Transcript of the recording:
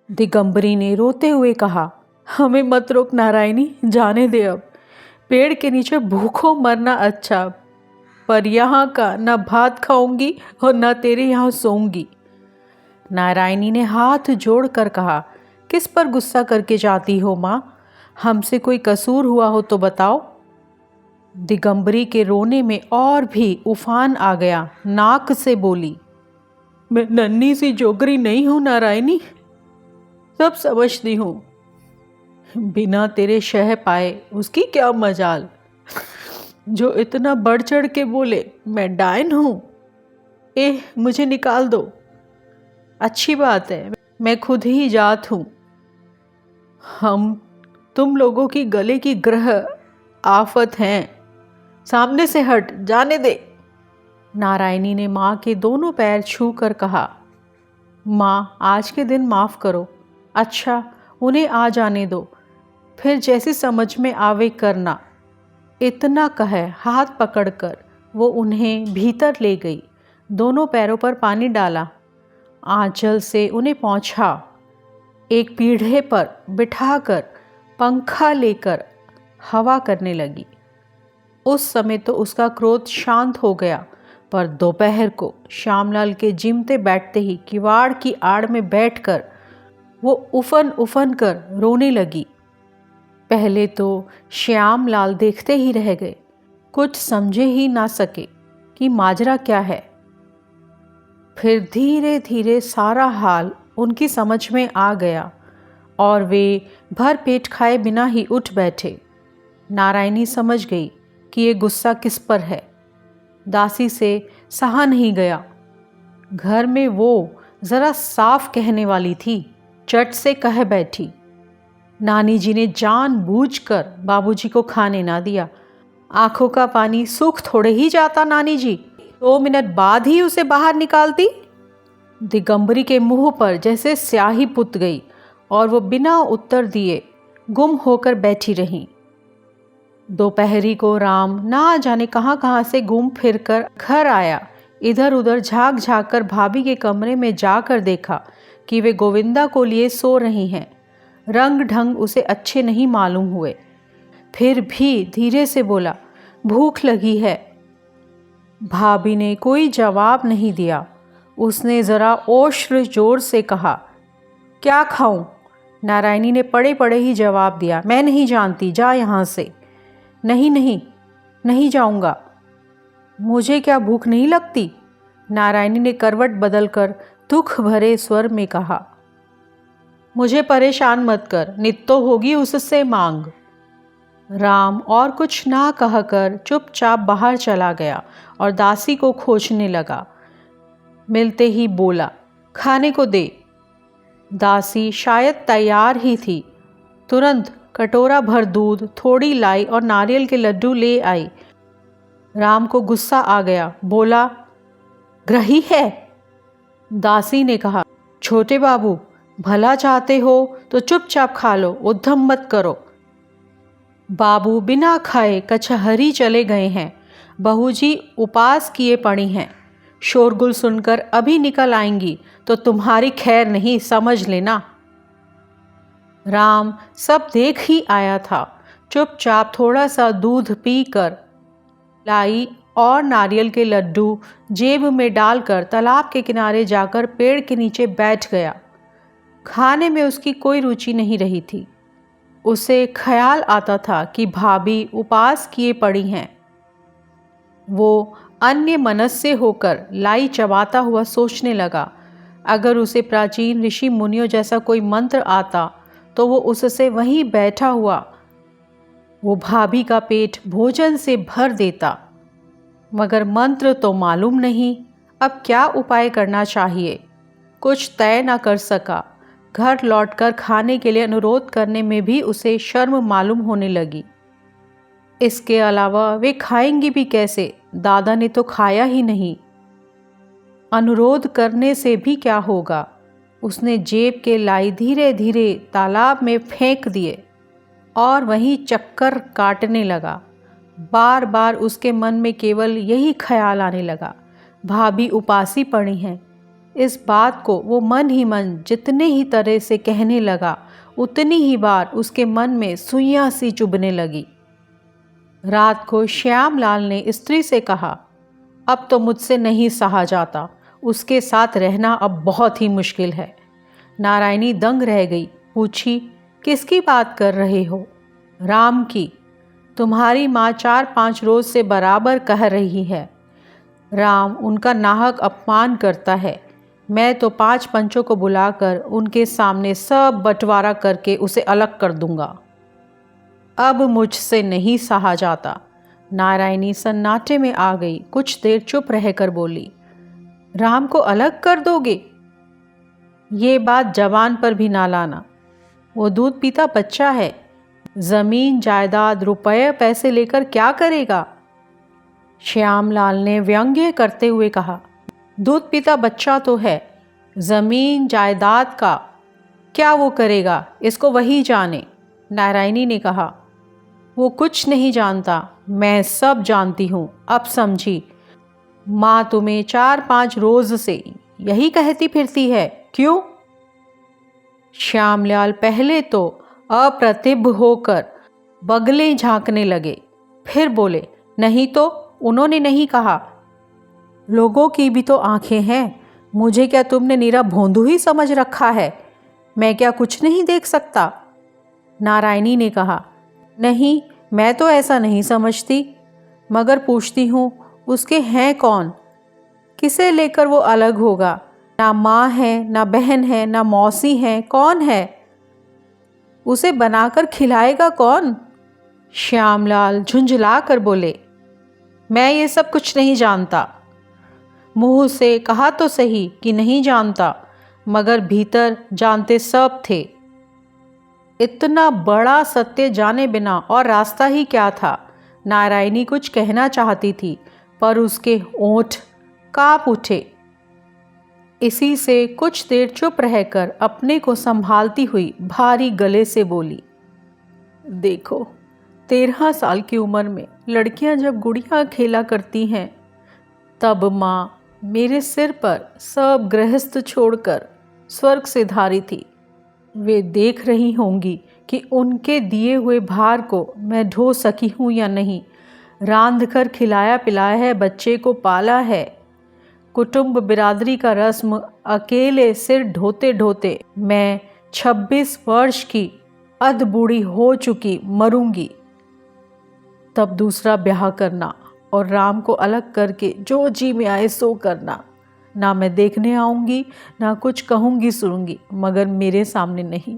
दिगंबरी ने रोते हुए कहा, हमें मत रोक नारायणी, जाने दे अब। पेड़ के नीचे भूखों मरना अच्छा, पर यहाँ का न भात खाऊंगी और न तेरे यहाँ सोऊंगी। नारायणी ने हाथ जोड़कर कहा, किस पर गुस्सा करके जाती हो माँ? हमसे कोई कसूर हुआ हो तो बताओ। दिगंबरी के रोने में और भी उफान आ गया। नाक से बोली, मैं नन्ही सी जोगरी नहीं हूं नारायणी, सब समझती हूं। बिना तेरे शह पाए उसकी क्या मजाल, जो इतना बढ़ चढ़ के बोले मैं डायन हूं। मुझे निकाल दो। अच्छी बात है, मैं खुद ही जात हूं। हम तुम लोगों की गले की ग्रह आफत हैं, सामने से हट, जाने दे। नारायणी ने माँ के दोनों पैर छू कर कहा, माँ आज के दिन माफ़ करो। अच्छा, उन्हें आ जाने दो, फिर जैसी समझ में आवे करना। इतना कहे हाथ पकड़कर वो उन्हें भीतर ले गई। दोनों पैरों पर पानी डाला, आंचल से उन्हें पोंछा, एक पीढ़े पर बिठाकर पंखा लेकर हवा करने लगी। उस समय तो उसका क्रोध शांत हो गया, पर दोपहर को श्यामलाल के जिमते बैठते ही किवाड़ की आड़ में बैठकर वो उफन उफन कर रोने लगी। पहले तो श्यामलाल देखते ही रह गए, कुछ समझे ही ना सके कि माजरा क्या है। फिर धीरे धीरे सारा हाल उनकी समझ में आ गया और वे भर पेट खाए बिना ही उठ बैठे। नारायणी समझ गई कि ये गुस्सा किस पर है। दासी से सहा नहीं गया। घर में वो जरा साफ कहने वाली थी, चट से कह बैठी, नानी जी ने जानबूझकर बाबूजी को खाने ना दिया। आंखों का पानी सूख थोड़े ही जाता नानी जी, 2 मिनट बाद ही उसे बाहर निकालती। दिगंबरी के मुंह पर जैसे स्याही पुत गई और वो बिना उत्तर दिए गुम होकर बैठी रही। दोपहरी को राम ना जाने कहाँ से घूम फिर कर घर आया। इधर उधर झाँक झाँक कर भाभी के कमरे में जाकर देखा कि वे गोविंदा को लिए सो रही हैं। रंग ढंग उसे अच्छे नहीं मालूम हुए, फिर भी धीरे से बोला, भूख लगी है। भाभी ने कोई जवाब नहीं दिया। उसने ज़रा ओश्र जोर से कहा, क्या खाऊं? नारायणी ने पड़े पड़े ही जवाब दिया, मैं नहीं जानती, जा यहाँ से। नहीं नहीं, नहीं जाऊंगा। मुझे क्या भूख नहीं लगती? नारायणी ने करवट बदलकर दुख भरे स्वर में कहा, मुझे परेशान मत कर, नित्तो होगी उससे मांग। राम और कुछ ना कहकर चुपचाप बाहर चला गया और दासी को खोजने लगा। मिलते ही बोला, खाने को दे। दासी शायद तैयार ही थी, तुरंत कटोरा भर दूध, थोड़ी लाई और नारियल के लड्डू ले आई। राम को गुस्सा आ गया, बोला, ग्रही है। दासी ने कहा, छोटे बाबू, भला चाहते हो तो चुपचाप खा लो, उद्यम मत करो। बाबू बिना खाए कचहरी चले गए हैं, बहूजी उपास किए पड़ी हैं, शोरगुल सुनकर अभी निकल आएंगी तो तुम्हारी खैर नहीं, समझ लेना। राम सब देख ही आया था। चुपचाप थोड़ा सा दूध पीकर लाई और नारियल के लड्डू जेब में डालकर तालाब के किनारे जाकर पेड़ के नीचे बैठ गया। खाने में उसकी कोई रुचि नहीं रही थी। उसे ख्याल आता था कि भाभी उपास किए पड़ी हैं। वो अन्य मनस्य होकर लाई चबाता हुआ सोचने लगा, अगर उसे प्राचीन ऋषि मुनियों जैसा कोई मंत्र आता तो वो उससे वहीं बैठा हुआ वो भाभी का पेट भोजन से भर देता। मगर मंत्र तो मालूम नहीं, अब क्या उपाय करना चाहिए, कुछ तय न कर सका। घर लौटकर खाने के लिए अनुरोध करने में भी उसे शर्म मालूम होने लगी। इसके अलावा वे खाएंगी भी कैसे, दादा ने तो खाया ही नहीं। अनुरोध करने से भी क्या होगा। उसने जेब के लाई धीरे धीरे तालाब में फेंक दिए और वहीं चक्कर काटने लगा। बार बार उसके मन में केवल यही ख्याल आने लगा, भाभी उपासी पड़ी हैं, इस बात को वो मन ही मन जितने ही तरह से कहने लगा, उतनी ही बार उसके मन में सुइयां सी चुभने लगी। रात को श्यामलाल ने स्त्री से कहा, अब तो मुझसे नहीं सहा जाता, उसके साथ रहना अब बहुत ही मुश्किल है। नारायणी दंग रह गई, पूछी, किसकी बात कर रहे हो? राम की। तुम्हारी माँ 4-5 रोज से बराबर कह रही है, राम उनका नाहक अपमान करता है। मैं तो 5 पंचों को बुलाकर उनके सामने सब बंटवारा करके उसे अलग कर दूंगा। अब मुझसे नहीं सहा जाता। नारायणी सन्नाटे में आ गई, कुछ देर चुप रहकर बोली, राम को अलग कर दोगे? ये बात जबान पर भी ना लाना, वो दूध पीता बच्चा है, जमीन जायदाद रुपये पैसे लेकर क्या करेगा? श्यामलाल ने व्यंग्य करते हुए कहा, दूध पीता बच्चा तो है, जमीन जायदाद का क्या वो करेगा, इसको वही जाने। नारायणी ने कहा, वो कुछ नहीं जानता, मैं सब जानती हूँ, अब समझी। माँ तुम्हें 4-5 रोज से यही कहती फिरती है, क्यों? श्यामलाल पहले तो अप्रतिभ होकर बगले झांकने लगे, फिर बोले, नहीं तो उन्होंने नहीं कहा। लोगों की भी तो आंखें हैं, मुझे क्या तुमने नीरा भोंदू ही समझ रखा है? मैं क्या कुछ नहीं देख सकता? नारायणी ने कहा, नहीं, मैं तो ऐसा नहीं समझती, मगर पूछती हूँ, उसके हैं कौन? किसे लेकर वो अलग होगा? ना माँ है, ना बहन है, ना मौसी है, कौन है? उसे बनाकर खिलाएगा कौन? श्यामलाल झुंझला कर बोले, मैं ये सब कुछ नहीं जानता। मुंह से कहा तो सही कि नहीं जानता, मगर भीतर जानते सब थे। इतना बड़ा सत्य जाने बिना और रास्ता ही क्या था? नारायणी कुछ कहना चाहती थी, पर उसके ओंठ कांप उठे। इसी से कुछ देर चुप रहकर अपने को संभालती हुई भारी गले से बोली, देखो, 13 साल की उम्र में लड़कियां जब गुड़िया खेला करती हैं, तब माँ मेरे सिर पर सब गृहस्थ छोड़कर स्वर्ग से धारी थी। वे देख रही होंगी कि उनके दिए हुए भार को मैं ढो सकी हूँ या नहीं। रांध कर खिलाया पिलाया है, बच्चे को पाला है। कुटुंब बिरादरी का रस्म अकेले सिर ढोते ढोते मैं 26 वर्ष की अध बूढ़ी हो चुकी मरूंगी। तब दूसरा ब्याह करना और राम को अलग करके जो जी में आए सो करना। ना मैं देखने आऊंगी, ना कुछ कहूंगी सुनूंगी, मगर मेरे सामने नहीं।